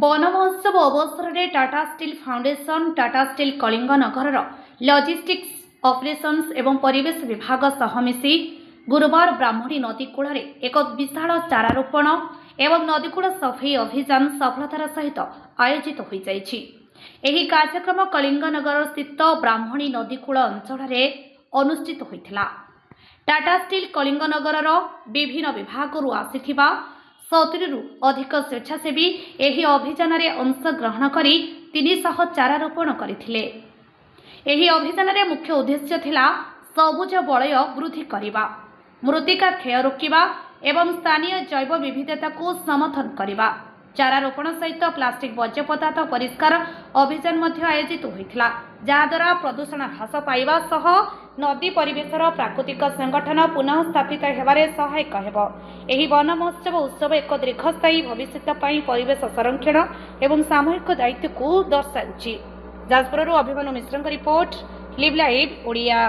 One महोत्सव अवसर में Tata steel foundation Tata steel Kalinganagar logistics operations एवं परिवेश विभाग सह मिसी गुरुवार ब्राह्मणी नदी कूल एक विशाल चारारोपण एवं नदीकूल सफाई अभियान सफलतार सहित आयोजित हो जाइछि। एही कार्यक्रम कलिंगनगर स्थित ब्राह्मणी नदीकूल अंचल अनुष्ठित होइथिला। टाटा स्टील कलिंगनगर विभिन्न विभाग आसिथिबा 70 अधिक स्वेच्छासेवी एही अभियान रे अंशग्रहण करी 300 चारारोपण करथिले। एही अभियान रे मुख्य उद्देश्य थिला सबुज बलय वृद्धि करिबा, मृत्तिका क्षय रोकिबा एवं स्थानीय जैव विविधता को समर्थन करिबा। चारारोपण सहित प्लास्टिक वर्ज्य पदार्थ परिष्कार अभियान मध्य आयोजित होइथिला, जहाद्वारा प्रदूषण ह्रास पाइबा सह नदी परिवेशर प्राकृतिक संगठन पुनः स्थापित हेबारे सहायक हेबो। एही वन महोत्सव उत्सव एक दीर्घस्थायी भविष्य पई परिवेश संरक्षण एवं सामूहिक दायित्व को दर्शाउछि। जाजपुरରୁ अभिमन्यु मिश्रଙ୍କ रिपोर्ट, लिव लाइव ओडिया।